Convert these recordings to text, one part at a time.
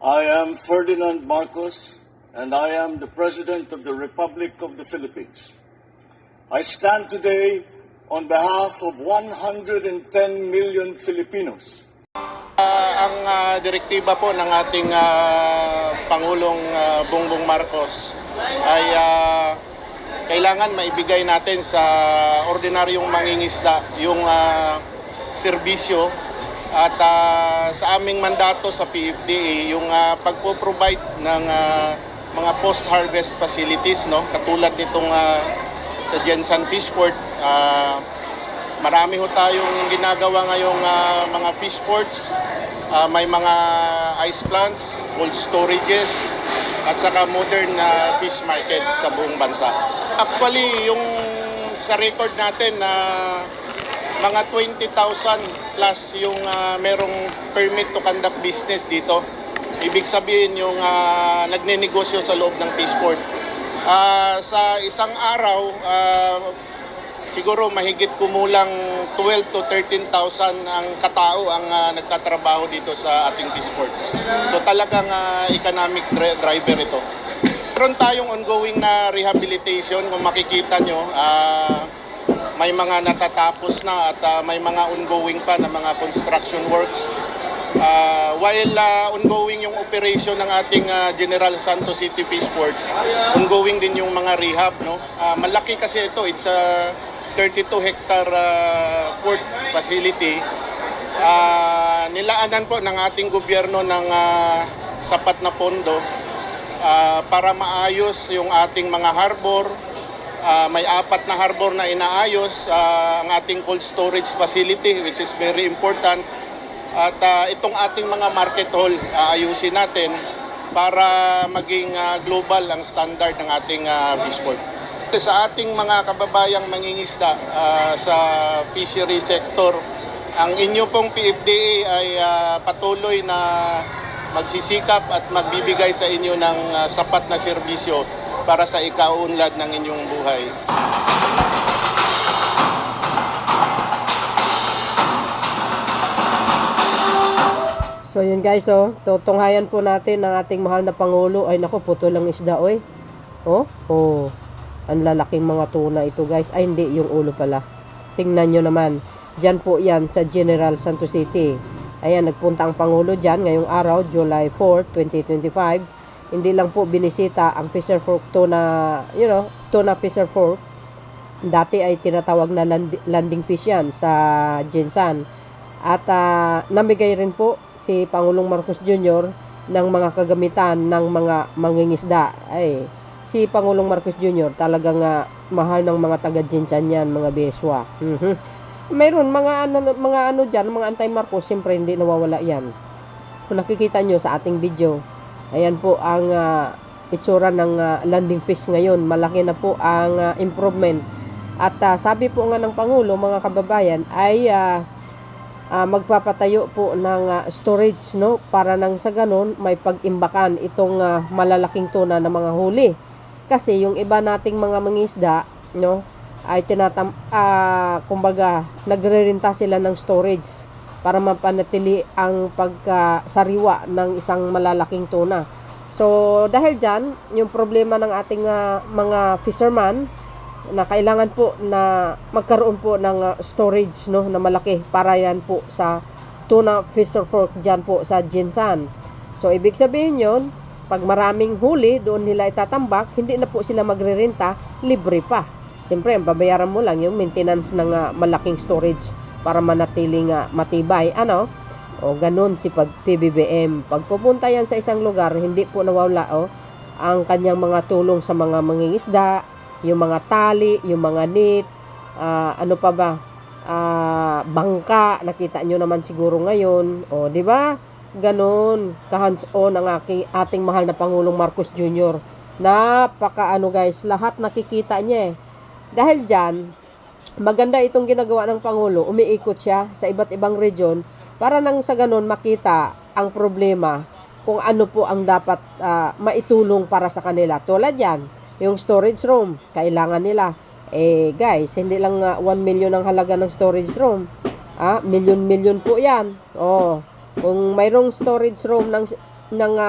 I am Ferdinand Marcos, and I am the President of the Republic of the Philippines. I stand today on behalf of 110 million Filipinos. Ang direktiba po ng ating Pangulong Bongbong Marcos ay kailangan maibigay natin sa ordinaryong mangingisda yung serbisyo at sa aming mandato sa PFDA yung pagpo-provide ng mga post-harvest facilities, no, katulad nitong sa Gensan Fishport. Marami ho tayong ginagawa ngayong mga fish ports, may mga ice plants, cold storages, at saka modern fish markets sa buong bansa. Actually, yung sa record natin na mga 20,000 plus yung merong permit to conduct business dito. Ibig sabihin yung nagnenegosyo sa loob ng fish port. Sa isang araw, siguro mahigit kumulang 12 to 13,000 ang katao ang nagtatrabaho dito sa ating fishport. So talagang economic driver ito. Meron tayong ongoing na rehabilitation. Kung makikita nyo, may mga natatapos na at may mga ongoing pa na mga construction works. While ongoing yung operation ng ating General Santos City Fishport, ongoing din yung mga rehab, no? Malaki kasi ito, it's a 32-hectare port facility. Nilaanan po ng ating gobyerno ng sapat na pondo para maayos yung ating mga harbor. May 4 na harbor na inaayos, ang ating cold storage facility, which is very important. At itong ating mga market hall, ayusin natin para maging global ang standard ng ating fishport. Sa ating mga kababayang mangingisda sa fishery sector, ang inyo pong PFDA ay patuloy na magsisikap at magbibigay sa inyo ng sapat na serbisyo para sa ikaunlad ng inyong buhay. So yun guys, tutunghayan po natin ng ating mahal na Pangulo. Ay naku, puto lang isda, oy. Ang lalaking mga tuna ito guys. Ay hindi, yung ulo pala. Tingnan nyo naman. Diyan po yan sa General Santos City. Ayan, nagpunta ang Pangulo dyan ngayong araw, July 4, 2025. Hindi lang po binisita ang Fisher Fork tuna, tuna Fisher Fork. Dati ay tinatawag na landing fish yan sa Gensan. At namigay rin po si Pangulong Marcos Jr. ng mga kagamitan ng mga mangingisda. Ay, si Pangulong Marcos Jr. talagang mahal ng mga taga-Gensan yan, mga beswa. Mayroon mga ano diyan, mga anti-Marcos, siyempre hindi nawawala yan. Kung nakikita nyo sa ating video, ayan po ang itsura ng landing fish ngayon. Malaki na po ang improvement. At sabi po nga ng Pangulo, mga kababayan, ay magpapatayo po ng storage, no, para nang sa ganun may pag-imbakan itong malalaking tuna na mga huli. Kasi yung iba nating mga mangisda, no, ay kumbaga nagre-renta sila ng storage para mapanatili ang pagkasariwa ng isang malalaking tuna. So dahil dyan, yung problema ng ating mga fisherman na kailangan po na magkaroon po ng storage, no, na malaki para yan po sa tuna Fisher Fork dyan po sa Gensan. So ibig sabihin yon, pag maraming huli doon nila itatambak, hindi na po sila magrerenta, libre pa. Siyempre, ang babayaran mo lang yung maintenance ng malaking storage para manatiling matibay. O ganun si PBBM. Pag pupunta yan sa isang lugar, hindi po nawawala ang kanyang mga tulong sa mga mangingisda, yung mga tali, yung mga net, ano pa ba? Bangka, nakita nyo naman siguro ngayon. O, di ba? Ganon, ka-hands-on ang ating mahal na Pangulong Marcos Jr. Guys, lahat nakikita niya eh. Dahil dyan, maganda itong ginagawa ng Pangulo. Umiikot siya sa iba't ibang region para nang sa ganon makita ang problema kung ano po ang dapat maitulong para sa kanila. Tulad yan, yung storage room, kailangan nila. Guys, hindi lang 1 million ang halaga ng storage room. Million po yan. Kung mayroong storage room ng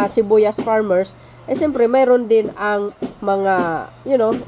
sibuyas farmers, siyempre mayroon din ang mga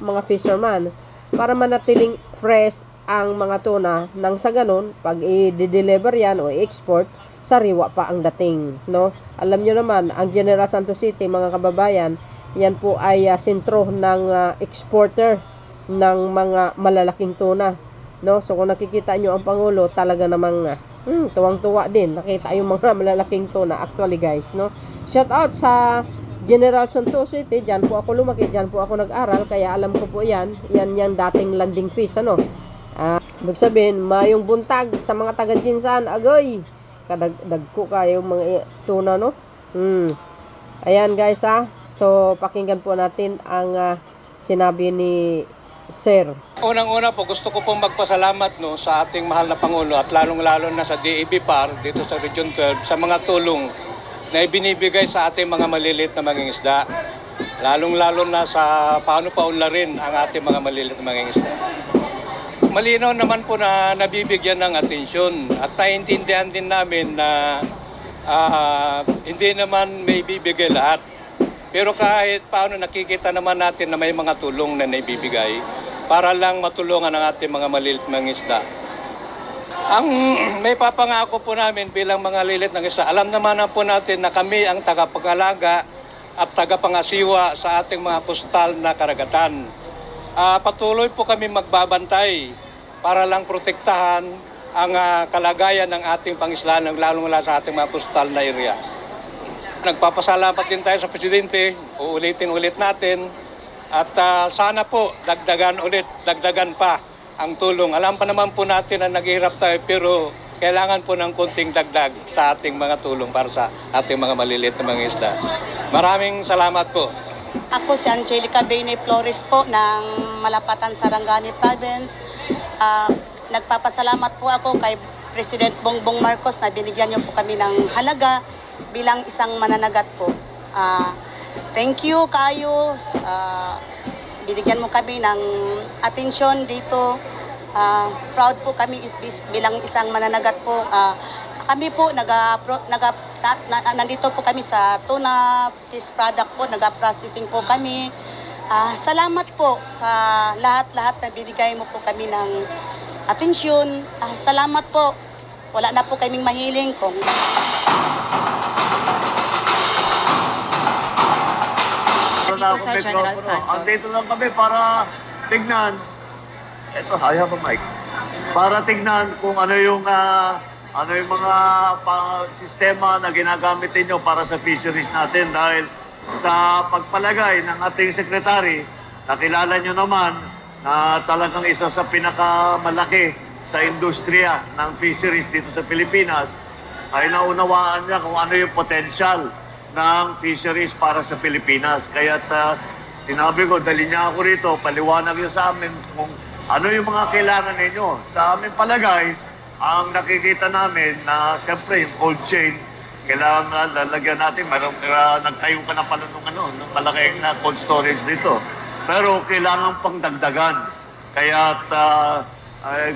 mga fisherman para manatiling fresh ang mga tuna nang sa ganun pag i-deliver yan o i-export, sariwa pa ang dating, no? Alam nyo naman, ang General Santos City, mga kababayan, yan po ay sentro ng exporter ng mga malalaking tuna, no? So kung nakikita nyo ang Pangulo, talaga namang tuwang-tuwa din. Nakita yung mga malalaking tuna actually, guys, no? Shout out sa General Santos City, dyan po ako lumaki, dyan po ako nag-aral, kaya alam ko po yan dating landing fish, ano? Ibig sabihin, mayong buntag sa mga taga-Jinsan, agoy! Kadagko kayo mga tuna, no? Ayan, guys, so pakinggan po natin ang sinabi ni Sir. Unang-una po, gusto ko pong magpasalamat sa ating mahal na Pangulo at lalong-lalo na sa DAB PAR dito sa Region 12 sa mga tulong na ibinibigay sa ating mga maliliit na mangingisda. Lalong-lalo na sa paano paunlarin ang ating mga maliliit na mangingisda. Malinaw naman po na nabibigyan ng atensyon at naiintindihan din namin na hindi naman may bibigay lahat. Pero kahit paano nakikita naman natin na may mga tulong na naibibigay para lang matulungan ang ating mga maliliit na mangingisda. Ang may papangako po namin bilang mga lilit ng isda, alam naman po natin na kami ang tagapag-alaga at tagapangasiwa sa ating mga kustal na karagatan. Patuloy po kami magbabantay para lang protektahan ang kalagayan ng ating pangislaan, lalong-lalo sa ating mga kustal na area. Nagpapasalamat din tayo sa Presidente, uulitin ulit natin at sana po dagdagan pa ang tulong. Alam pa naman po natin na naghihirap tayo pero kailangan po ng konting dagdag sa ating mga tulong para sa ating mga maliliit na mga isda. Maraming salamat po. Ako si Angelica Bene Flores po ng Malapatan, Sarangani Province. Nagpapasalamat po ako kay President Bongbong Marcos na binigyan niyo po kami ng halaga bilang isang mananagat po. Thank you kayo. Binigyan mo kami ng atensyon dito. Proud po kami bilang isang mananagat po. Kami po nandito po kami sa tuna fish product po, naga-processing po kami. Salamat po sa lahat-lahat na binigay mo po kami ng atensyon. Salamat po. Wala na po kaming mahiling kung Dito sa General Santos. Andito lang kami para tignan. Ito, I have a mic. Para tignan kung ano yung mga sistema na ginagamit ninyo para sa fisheries natin. Dahil sa pagpalagay ng ating sekretary, nakilala nyo naman na talagang isa sa pinakamalaki sa industriya ng fisheries dito sa Pilipinas, ay naunawaan niya kung ano yung potential ng fisheries para sa Pilipinas. Kaya sinabi ko, dali niya ako rito, paliwanag niya sa amin kung ano yung mga kailangan ninyo. Sa amin palagay, ang nakikita namin na siyempre yung cold chain, kailangan lalagyan natin. Nagtayo ka na pala ng malaking cold storage dito. Pero kailangan pang dagdagan. Kaya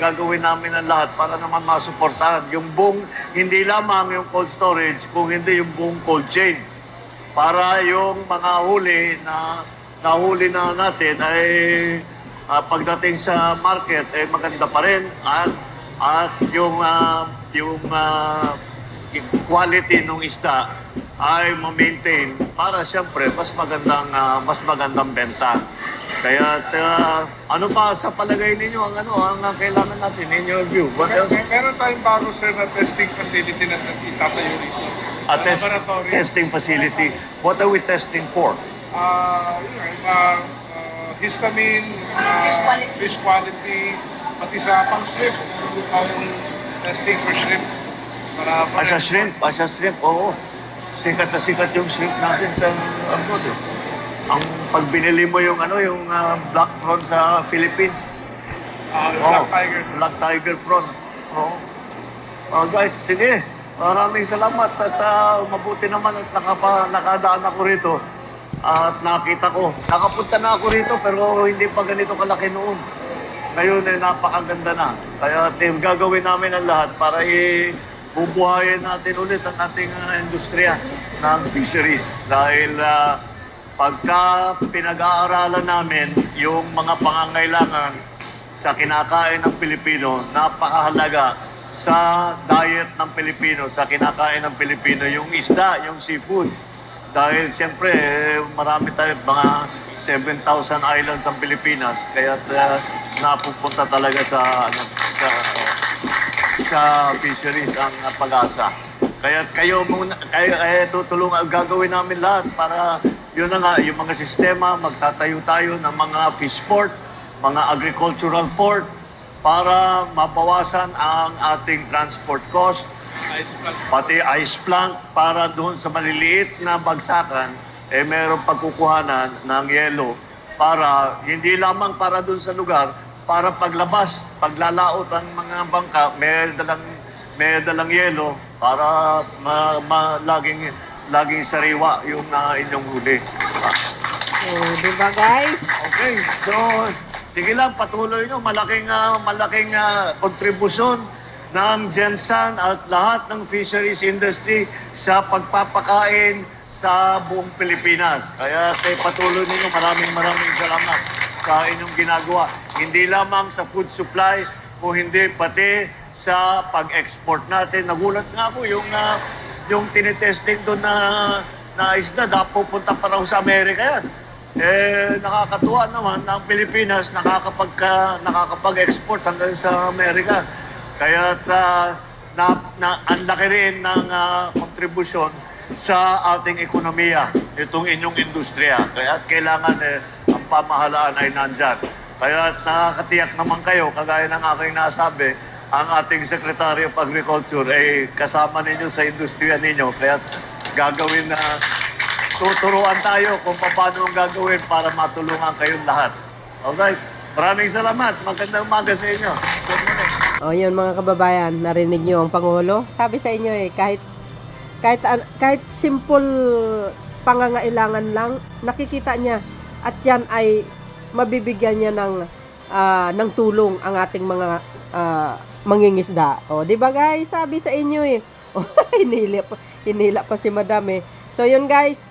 gagawin namin ang lahat para naman masuportahan yung buong, hindi lamang yung cold storage, kung hindi yung buong cold chain. Para yung mga huli na nahuli na natin ay pagdating sa market ay maganda pa rin at yung quality ng isda ay ma-maintain para siyempre mas magandang benta. Kaya ano pa sa palagay ninyo ang kailangan natin in your view? What else? Meron tayong bago, sir, na testing facility na itatayo rito. Laboratory. Testing facility. What are we testing for? Histamine, fish quality, pati sa pang shrimp. Testing for shrimp. Asya shrimp, oo. Sikat na sikat yung shrimp natin sa abroad. Ang pag binili mo yung black prawn sa Philippines. Black tiger. Black tiger prawn. Oo. Guys, sige. Maraming salamat at mabuti naman at nakadaan ako rito at nakita ko. Nakapunta na ako rito pero hindi pa ganito kalaki noon. Ngayon ay napakaganda na. Kaya gagawin namin ang lahat para bubuhayin natin ulit ang ating industriya. ng fisheries dahil pagka pinag-aaralan namin yung mga pangangailangan sa kinakain ng Pilipino, napakahalaga sa diet ng Pilipino, sa kinakain ng Pilipino, yung isda, yung seafood. Dahil siyempre, marami tayo, mga 7,000 islands ang Pilipinas, kaya napupunta talaga sa fisheries ang pag-asa. Kaya kayo muna, tutulungan, gagawin namin lahat para yun na nga, yung mga sistema, magtatayo tayo ng mga fish port, mga agricultural port, para mabawasan ang ating transport cost, pati ice plank, para doon sa maliliit na bagsakan, mayroong pagkukuhanan ng yelo para hindi lamang para doon sa lugar, para paglabas, paglalaot ang mga bangka, may dalang yelo para laging sariwa yung inyong huli. Oh, di ba guys? Okay, so sige lang, patuloy nyo. Malaking kontribusyon ng Gensan at lahat ng fisheries industry sa pagpapakain sa buong Pilipinas. Kaya patuloy ninyo, maraming salamat sa inyong ginagawa. Hindi lamang sa food supply, kung hindi pati sa pag-export natin. Nagulat nga ako yung tinitesting doon na isda, pupunta pa raw sa Amerika yan. Nakakatuwa naman na ang Pilipinas nakakapag-export hanggang sa Amerika. Kaya ang laki rin ng kontribusyon sa ating ekonomiya, itong inyong industriya. Kaya kailangan ang pamahalaan ay nandyan. Kaya nakakatiyak naman kayo, kagaya ng aking nasabi, ang ating Secretary of Agriculture ay kasama ninyo sa industriya ninyo. Kaya gagawin na tuturuan tayo kung paano ang gagawin para matulungan kayong lahat. Alright? Maraming salamat. Magandang umaga sa inyo. Good morning. O yun mga kababayan, narinig niyo ang Pangulo. Sabi sa inyo kahit simple pangangailangan lang, nakikita niya at yan ay mabibigyan niya ng tulong ang ating mga mangingisda. O, di ba guys? Sabi sa inyo O, hinila pa si Madam So yun guys,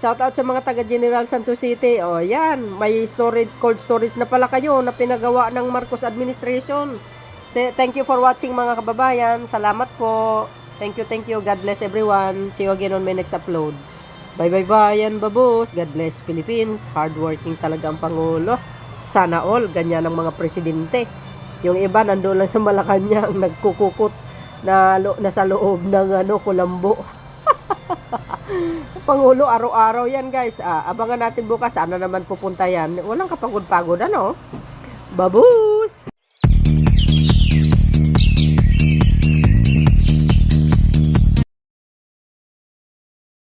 shout out sa mga taga General Santos City. O yan, may cold storage na pala kayo na pinagawa ng Marcos administration. Thank you for watching mga kababayan. Salamat po. Thank you. God bless everyone. See you again on my next upload. Bye yan babos. God bless Philippines. Hardworking talaga ang Pangulo. Sana all ganyan ang mga presidente. Yung iba nandoon lang sa Malacanang nagkukukot na nasa loob ng kulambo. Pangulo araw-araw yan guys. Abangan natin bukas sana naman pupunta yan. Walang kapagod-pagod Babus.